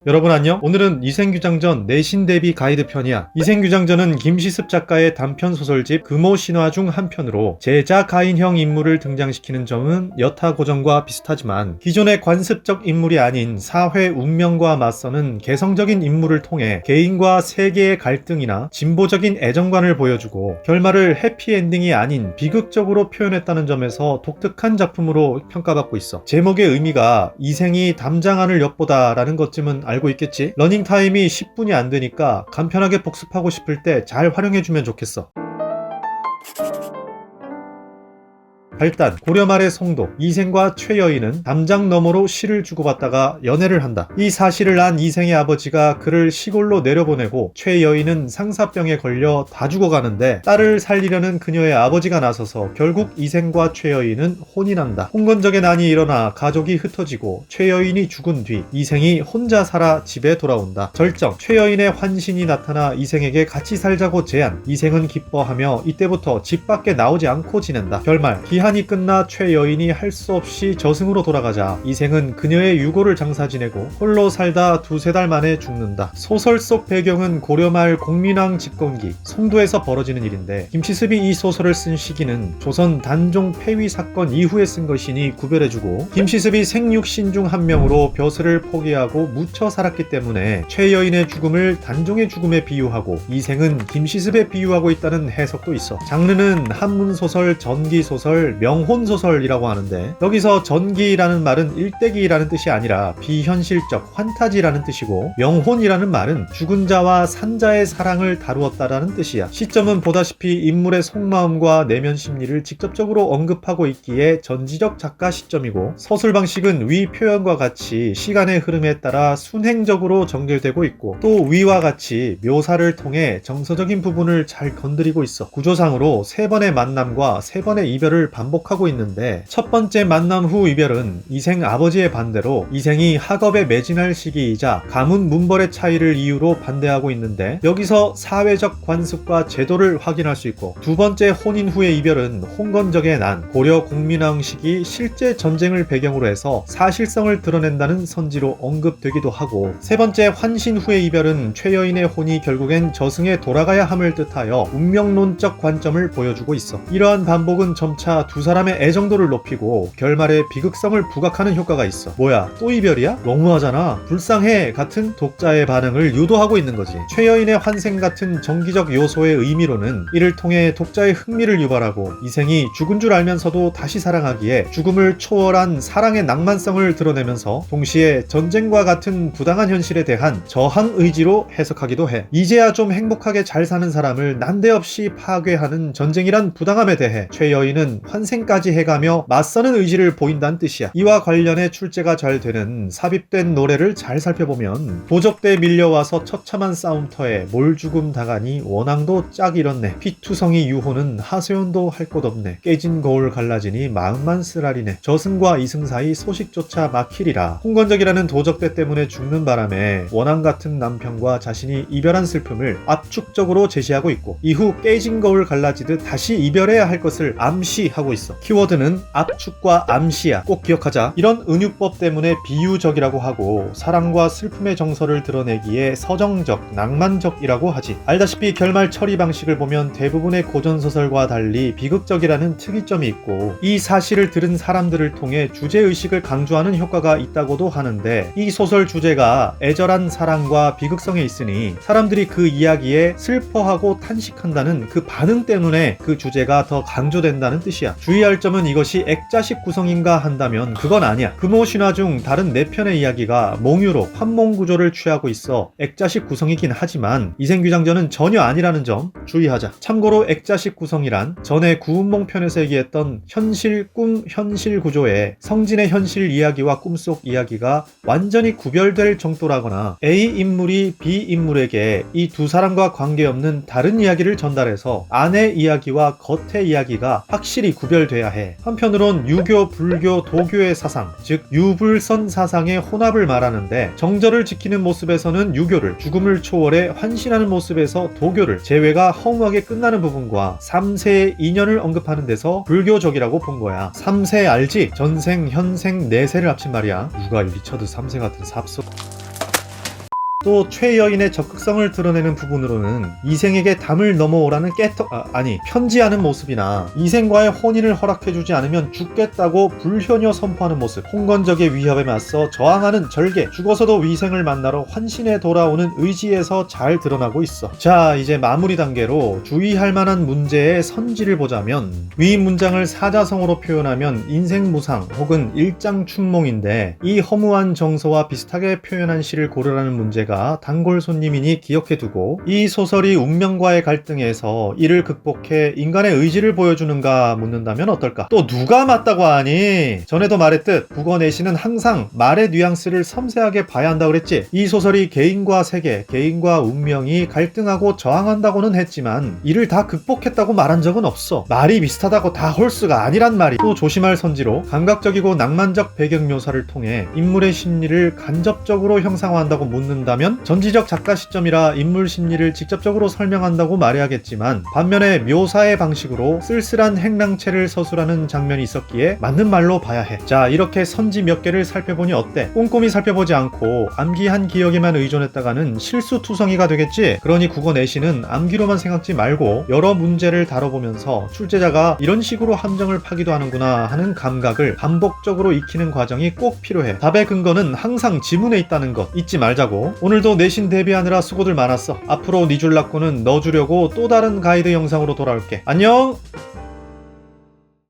여러분 안녕? 오늘은 이생규장전 내신 대비 가이드 편이야. 이생규장전은 김시습 작가의 단편 소설집 금오신화 중 한 편으로 제자 가인형 인물을 등장시키는 점은 여타 고전과 비슷하지만 기존의 관습적 인물이 아닌 사회 운명과 맞서는 개성적인 인물을 통해 개인과 세계의 갈등이나 진보적인 애정관을 보여주고 결말을 해피엔딩이 아닌 비극적으로 표현했다는 점에서 독특한 작품으로 평가받고 있어. 제목의 의미가 이생이 담장안을 엿보다 라는 것쯤은 알고 있겠지? 러닝타임이 10분이 안 되니까 간편하게 복습하고 싶을 때 잘 활용해주면 좋겠어. 발단, 고려 말의 송도, 이생과 최여인은 담장 너머로 시를 주고받다가 연애를 한다. 이 사실을 안 이생의 아버지가 그를 시골로 내려보내고 최여인은 상사병에 걸려 다 죽어가는데 딸을 살리려는 그녀의 아버지가 나서서 결국 이생과 최여인은 혼이 난다. 홍건적의 난이 일어나 가족이 흩어지고 최여인이 죽은 뒤 이생이 혼자 살아 집에 돌아온다. 절정, 최여인의 환신이 나타나 이생에게 같이 살자고 제안. 이생은 기뻐하며 이때부터 집 밖에 나오지 않고 지낸다. 결말, 기한이 끝나 최여인이 할 수 없이 저승으로 돌아가자 이생은 그녀의 유고를 장사 지내고 홀로 살다 두세 달 만에 죽는다. 소설 속 배경은 고려말 공민왕 집권기 송도에서 벌어지는 일인데 김시습이 이 소설을 쓴 시기는 조선 단종 폐위 사건 이후에 쓴 것이니 구별해주고 김시습이 생육신 중 한 명으로 벼슬을 포기하고 묻혀 살았기 때문에 최여인의 죽음을 단종의 죽음에 비유하고 이생은 김시습에 비유하고 있다는 해석도 있어. 장르는 한문소설, 전기소설, 명혼소설이라고 하는데 여기서 전기라는 말은 일대기라는 뜻이 아니라 비현실적, 환타지라는 뜻이고 명혼이라는 말은 죽은 자와 산 자의 사랑을 다루었다라는 뜻이야. 시점은 보다시피 인물의 속마음과 내면 심리를 직접적으로 언급하고 있기에 전지적 작가 시점이고 서술 방식은 위 표현과 같이 시간의 흐름에 따라 순행적으로 전개되고 있고 또 위와 같이 묘사를 통해 정서적인 부분을 잘 건드리고 있어. 구조상으로 세 번의 만남과 세 번의 이별을 반복하고 있는데 첫 번째 만남 후 이별은 이생 아버지의 반대로 이생이 학업에 매진할 시기이자 가문 문벌의 차이를 이유로 반대하고 있는데 여기서 사회적 관습과 제도를 확인할 수 있고 두 번째 혼인 후의 이별은 홍건적의 난, 고려 공민왕 시기 실제 전쟁을 배경으로 해서 사실성을 드러낸다는 선지로 언급되기도 하고 세 번째 환신 후의 이별은 최여인의 혼이 결국엔 저승에 돌아가야 함을 뜻하여 운명론적 관점을 보여주고 있어. 이러한 반복은 점차 두 사람의 애정도를 높이고 결말에 비극성을 부각하는 효과가 있어. 뭐야 또 이별이야? 너무하잖아. 불쌍해 같은 독자의 반응을 유도하고 있는 거지. 최여인의 환생 같은 정기적 요소의 의미로는 이를 통해 독자의 흥미를 유발하고 이생이 죽은 줄 알면서도 다시 사랑하기에 죽음을 초월한 사랑의 낭만성을 드러내면서 동시에 전쟁과 같은 부당한 현실에 대한 저항 의지로 해석하기도 해. 이제야 좀 행복하게 잘 사는 사람을 난데없이 파괴하는 전쟁이란 부당함에 대해 최여인은 환생까지 해가며 맞서는 의지를 보인다는 뜻이야. 이와 관련해 출제가 잘 되는 삽입된 노래를 잘 살펴보면 도적대 밀려와서 처참한 싸움터에 몰죽음 다가니 원앙도 짝 잃었네. 피투성이 유호는 하소연도 할 곳 없네. 깨진 거울 갈라지니 마음만 쓰라리네. 저승과 이승 사이 소식조차 막히리라. 홍건적이라는 도적대 때문에 죽는 바람에 원앙 같은 남편과 자신이 이별한 슬픔을 압축적으로 제시하고 있고 이후 깨진 거울 갈라지듯 다시 이별해야 할 것을 암시하고 있어. 키워드는 압축과 암시야. 꼭 기억하자. 이런 은유법 때문에 비유적이라고 하고 사랑과 슬픔의 정서를 드러내기에 서정적, 낭만적이라고 하지. 알다시피 결말 처리 방식을 보면 대부분의 고전소설과 달리 비극적이라는 특이점이 있고 이 사실을 들은 사람들을 통해 주제의식을 강조하는 효과가 있다고도 하는데 이 소설 주제가 애절한 사랑과 비극성에 있으니 사람들이 그 이야기에 슬퍼하고 탄식한다는 그 반응 때문에 그 주제가 더 강조된다는 뜻이야. 주의할 점은 이것이 액자식 구성인가 한다면 그건 아니야. 금오신화 중 다른 4편의 이야기가 몽유록, 환몽 구조를 취하고 있어 액자식 구성이긴 하지만 이생규장전은 전혀 아니라는 점 주의하자. 참고로 액자식 구성이란 전에 구운몽 편에서 얘기했던 현실, 꿈, 현실 구조에 성진의 현실 이야기와 꿈속 이야기가 완전히 구별될 정도라거나 A 인물이 B 인물에게 이 두 사람과 관계없는 다른 이야기를 전달해서 안의 이야기와 겉의 이야기가 확실히 구별돼야 해. 한편으론 유교, 불교, 도교의 사상, 즉 유불선 사상의 혼합을 말하는데 정절을 지키는 모습에서는 유교를, 죽음을 초월해 환신하는 모습에서 도교를, 재회가 허무하게 끝나는 부분과 3세의 인연을 언급하는 데서 불교적이라고 본 거야. 3세 알지? 전생, 현생, 내세를 합친 말이야. 누가 이 리처드 3세 같은 삽소. 또 최여인의 적극성을 드러내는 부분으로는 이생에게 담을 넘어오라는 편지하는 모습이나 이생과의 혼인을 허락해주지 않으면 죽겠다고 불효녀 선포하는 모습, 홍건적의 위협에 맞서 저항하는 절개, 죽어서도 위생을 만나러 환신해 돌아오는 의지에서 잘 드러나고 있어. 자, 이제 마무리 단계로 주의할 만한 문제의 선지를 보자면, 위 문장을 사자성어로 표현하면 인생무상 혹은 일장춘몽인데, 이 허무한 정서와 비슷하게 표현한 시를 고르라는 문제가 단골 손님이니 기억해두고, 이 소설이 운명과의 갈등에서 이를 극복해 인간의 의지를 보여주는가 묻는다면 어떨까? 또 누가 맞다고 하니? 전에도 말했듯 국어 내시는 항상 말의 뉘앙스를 섬세하게 봐야 한다고 그랬지. 이 소설이 개인과 세계, 개인과 운명이 갈등하고 저항한다고는 했지만 이를 다 극복했다고 말한 적은 없어. 말이 비슷하다고 다 홀수가 아니란 말이. 또 조심할 선지로, 감각적이고 낭만적 배경 묘사를 통해 인물의 심리를 간접적으로 형상화한다고 묻는다면 전지적 작가 시점이라 인물 심리를 직접적으로 설명한다고 말해야겠지만, 반면에 묘사의 방식으로 쓸쓸한 행랑채를 서술하는 장면이 있었기에 맞는 말로 봐야 해. 자, 이렇게 선지 몇 개를 살펴보니 어때? 꼼꼼히 살펴보지 않고 암기한 기억에만 의존했다가는 실수투성이가 되겠지? 그러니 국어 내시는 암기로만 생각지 말고 여러 문제를 다뤄보면서 출제자가 이런 식으로 함정을 파기도 하는구나 하는 감각을 반복적으로 익히는 과정이 꼭 필요해. 답의 근거는 항상 지문에 있다는 것 잊지 말자고. 오늘도 내신 대비하느라 수고들 많았어. 앞으로 니줄라꾸는 넣어주려고 또 다른 가이드 영상으로 돌아올게. 안녕!